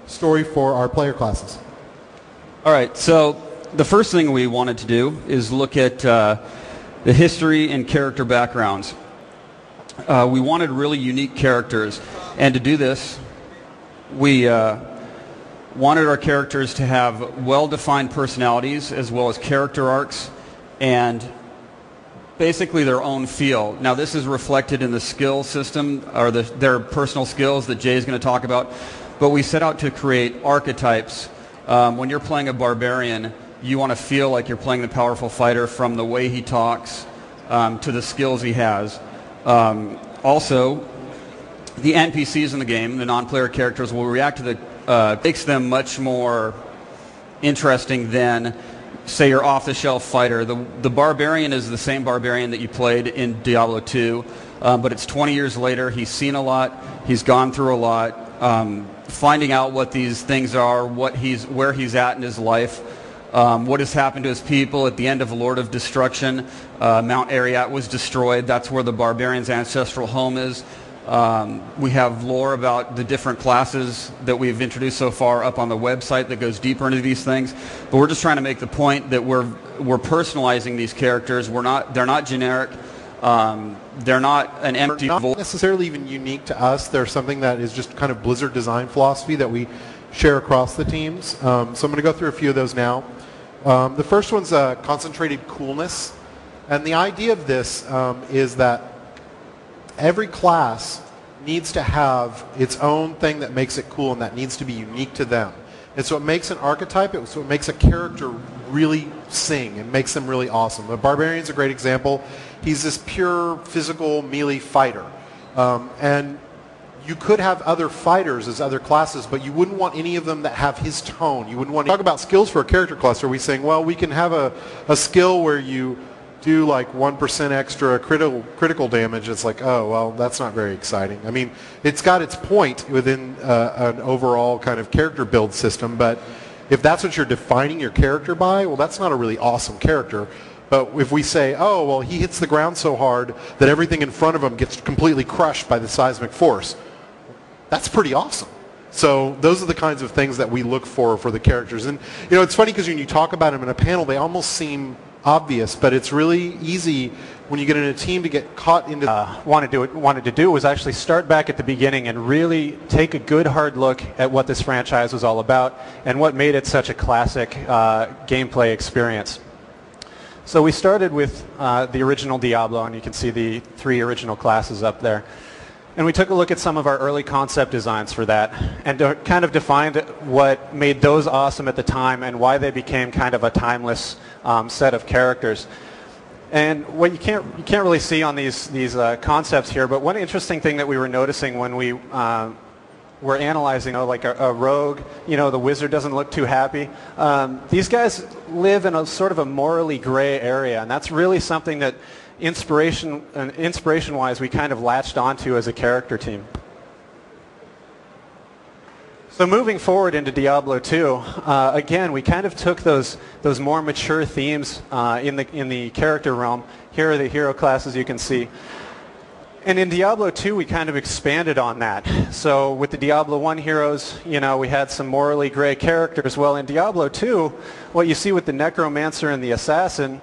story for our player classes. All right, so the first thing we wanted to do is look at the history and character backgrounds. We wanted really unique characters, and to do this, we wanted our characters to have well-defined personalities as well as character arcs and basically their own feel. Now, this is reflected in the skill system, or their personal skills that Jay is going to talk about, but we set out to create archetypes. When you're playing a barbarian, you want to feel like you're playing the powerful fighter from the way he talks to the skills he has. Also, the NPCs in the game, the non-player characters, will react to the makes them much more interesting than, say, your off-the-shelf fighter. The barbarian is the same barbarian that you played in Diablo II, but it's 20 years later. He's seen a lot. He's gone through a lot. Finding out what these things are, where he's at in his life, what has happened to his people. At the end of Lord of Destruction, Mount Arreat was destroyed. That's where the barbarian's ancestral home is. We have lore about the different classes that we've introduced so far up on the website that goes deeper into these things. But we're just trying to make the point that we're personalizing these characters. They're not generic. They're not an empty Not necessarily even unique to us. They're something that is just kind of Blizzard design philosophy that we share across the teams. So I'm going to go through a few of those now. The first one's concentrated coolness. And the idea of this is that every class needs to have its own thing that makes it cool, and that needs to be unique to them. And so it makes an archetype, so it makes a character really sing and makes them really awesome. The Barbarian's a great example. He's this pure physical melee fighter. And you could have other fighters as other classes, but you wouldn't want any of them that have his tone. You wouldn't want to talk about skills for a character class. Are we saying, well, we can have a skill where you do like 1% extra critical damage? It's like, oh, well, that's not very exciting. I mean, it's got its point within an overall kind of character build system, but if that's what you're defining your character by, well, that's not a really awesome character. But if we say, oh, well, he hits the ground so hard that everything in front of him gets completely crushed by the seismic force, that's pretty awesome. So those are the kinds of things that we look for the characters. And, you know, it's funny because when you talk about them in a panel, they almost seem obvious, but it's really easy when you get in a team to get caught into... wanted to do was actually start back at the beginning and really take a good hard look at what this franchise was all about and what made it such a classic gameplay experience. So we started with the original Diablo, and you can see the 3 original classes up there. And we took a look at some of our early concept designs for that and kind of defined what made those awesome at the time and why they became kind of a timeless set of characters. And what you can't really see on these concepts here, but one interesting thing that we were noticing when we were analyzing, like a rogue, the wizard doesn't look too happy. These guys live in a sort of a morally gray area, and that's really something that inspiration-wise we kind of latched onto as a character team. So moving forward into Diablo 2, again, we kind of took those more mature themes in the character realm. Here are the hero classes you can see. And in Diablo 2, we kind of expanded on that. So with the Diablo 1 heroes, we had some morally gray characters. Well, in Diablo 2, what you see with the Necromancer and the Assassin,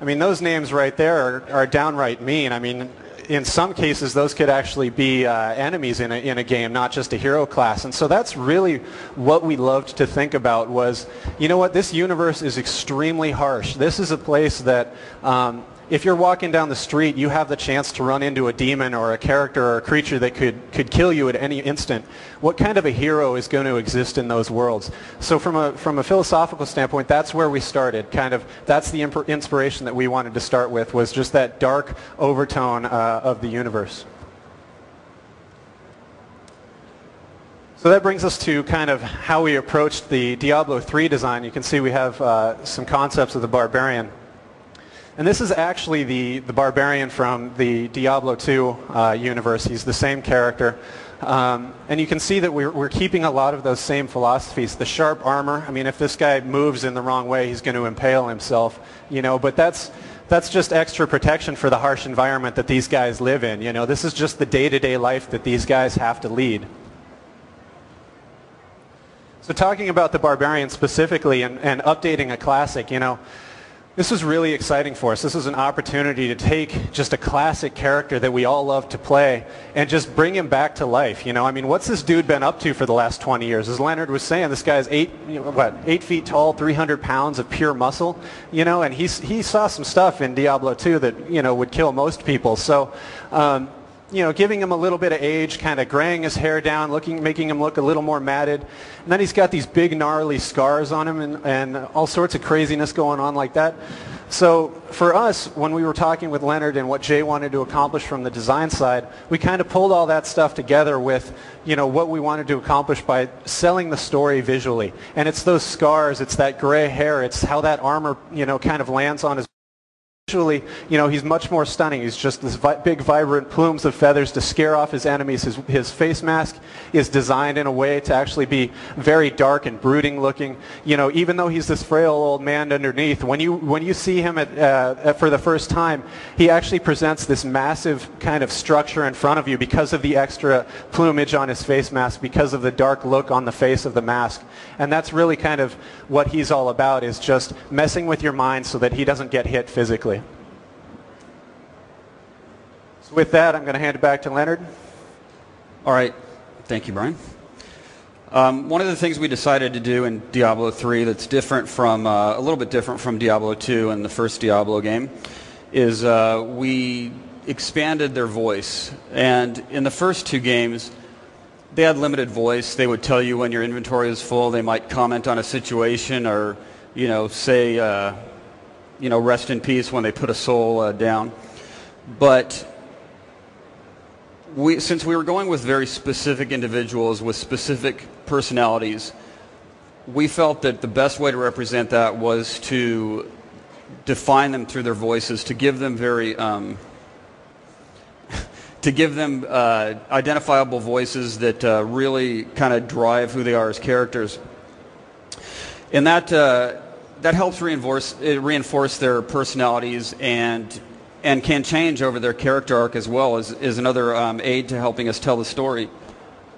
I mean, those names right there are downright mean. I mean, in some cases, those could actually be enemies in a game, not just a hero class. And so that's really what we loved to think about was, you know what, this universe is extremely harsh. This is a place that if you're walking down the street, you have the chance to run into a demon or a character or a creature that could kill you at any instant. What kind of a hero is going to exist in those worlds? So from a philosophical standpoint, that's where we started. That's the inspiration that we wanted to start with, was just that dark overtone of the universe. So that brings us to kind of how we approached the Diablo 3 design. You can see we have some concepts of the barbarian. And this is actually the barbarian from the Diablo 2 universe. He's the same character. And you can see that we're keeping a lot of those same philosophies. The sharp armor, I mean, if this guy moves in the wrong way, he's going to impale himself, but that's just extra protection for the harsh environment that these guys live in. This is just the day-to-day life that these guys have to lead. So talking about the Barbarian specifically and updating a classic, you know, this was really exciting for us. This was an opportunity to take just a classic character that we all love to play and just bring him back to life. You know, I mean, what's this dude been up to for the last 20 years? As Leonard was saying, this guy's 8 feet tall, 300 pounds of pure muscle, you know, and he saw some stuff in Diablo 2 that, you know, would kill most people. So, you know, giving him a little bit of age, kind of graying his hair down, making him look a little more matted. And then he's got these big gnarly scars on him and all sorts of craziness going on like that. So for us, when we were talking with Leonard and what Jay wanted to accomplish from the design side, we kind of pulled all that stuff together with, you know, what we wanted to accomplish by selling the story visually. And it's those scars, it's that gray hair, it's how that armor, you know, kind of lands on his visually, you know, he's much more stunning. He's just this big, vibrant plumes of feathers to scare off his enemies. His face mask is designed in a way to actually be very dark and brooding looking. You know, even though he's this frail old man underneath, when you see him for the first time, he actually presents this massive kind of structure in front of you because of the extra plumage on his face mask, because of the dark look on the face of the mask. And that's really kind of what he's all about, is just messing with your mind so that he doesn't get hit physically. So with that, I'm going to hand it back to Leonard. All right. Thank you, Brian. One of the things we decided to do in Diablo 3 that's different from, a little bit different from Diablo 2 and the first Diablo game is we expanded their voice. And in the first two games, they had limited voice. They would tell you when your inventory was full. They might comment on a situation or, you know, say, you know, rest in peace when they put a soul down. But since we were going with very specific individuals with specific personalities, we felt that the best way to represent that was to define them through their voices, to give them very identifiable voices that really kind of drive who they are as characters. And that helps reinforce their personalities and can change over their character arc as well, is another aid to helping us tell the story.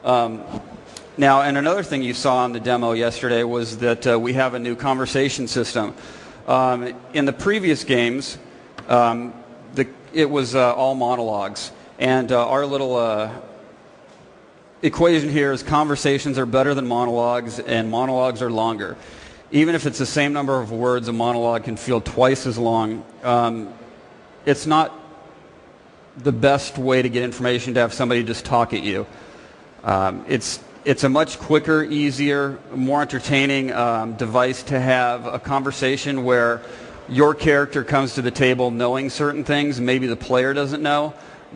Now, and another thing you saw in the demo yesterday was that we have a new conversation system. In the previous games, it was all monologues. And our little equation here is conversations are better than monologues, and monologues are longer. Even if it's the same number of words, a monologue can feel twice as long. It's not the best way to get information to have somebody just talk at you. It's a much quicker, easier, more entertaining device to have a conversation where your character comes to the table knowing certain things maybe the player doesn't know,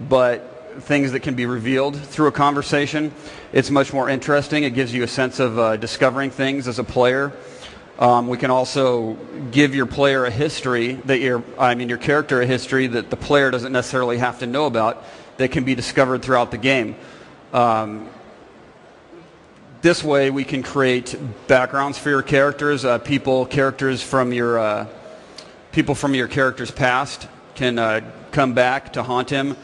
but things that can be revealed through a conversation. It's much more interesting. It gives you a sense of discovering things as a player. We can also give your player a history your character a history that the player doesn't necessarily have to know about, that can be discovered throughout the game. This way we can create backgrounds for your characters. Characters from your people from your character's past can come back to haunt him.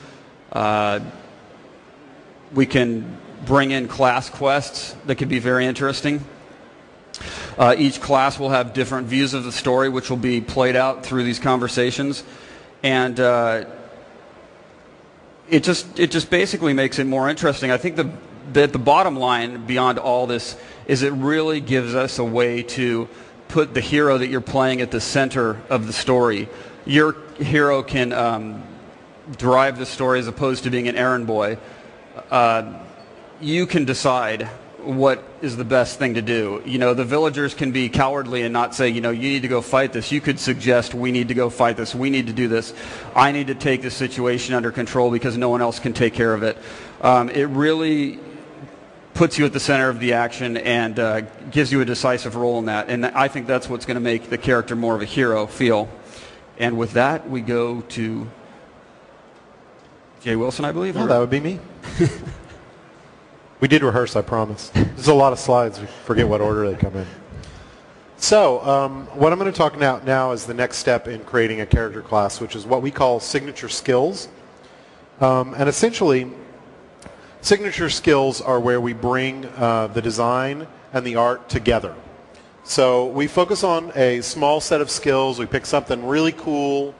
We can bring in class quests that could be very interesting. Each class will have different views of the story, which will be played out through these conversations, and it just basically makes it more interesting. I think that the bottom line beyond all this is it really gives us a way to put the hero that you're playing at the center of the story. Your hero can drive the story as opposed to being an errand boy. You can decide what is the best thing to do. You know, the villagers can be cowardly and not say, you know, you need to go fight this. You could suggest, we need to go fight this. We need to do this. I need to take this situation under control because no one else can take care of it. It really puts you at the center of the action and gives you a decisive role in that. And I think that's what's going to make the character more of a hero feel. And with that, we go to Jay Wilson, I believe. Oh, that would be me. We did rehearse, I promise. There's a lot of slides. We forget what order they come in. So what I'm going to talk about now is the next step in creating a character class, which is what we call signature skills. And essentially, Signature skills are where we bring the design and the art together. So we focus on a small set of skills. We pick something really cool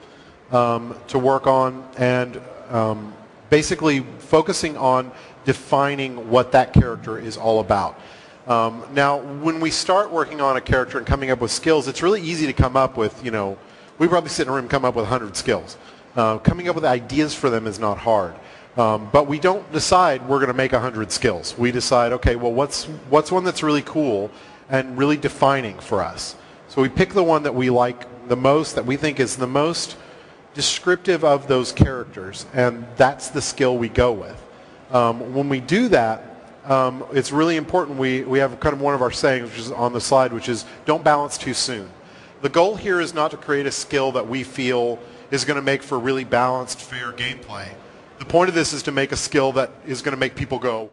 to work on, and basically focusing on defining what that character is all about. Now, when we start working on a character and coming up with skills, it's really easy to come up with, we probably sit in a room and come up with 100 skills. Coming up with ideas for them is not hard. But we don't decide we're going to make 100 skills. We decide, okay, well, what's one that's really cool and really defining for us? So we pick the one that we like the most, that we think is the most descriptive of those characters, and that's the skill we go with. When we do that, it's really important. We have kind of one of our sayings, which is on the slide, which is don't balance too soon. The goal here is not to create a skill that we feel is going to make for really balanced, fair gameplay. The point of this is to make a skill that is going to make people go,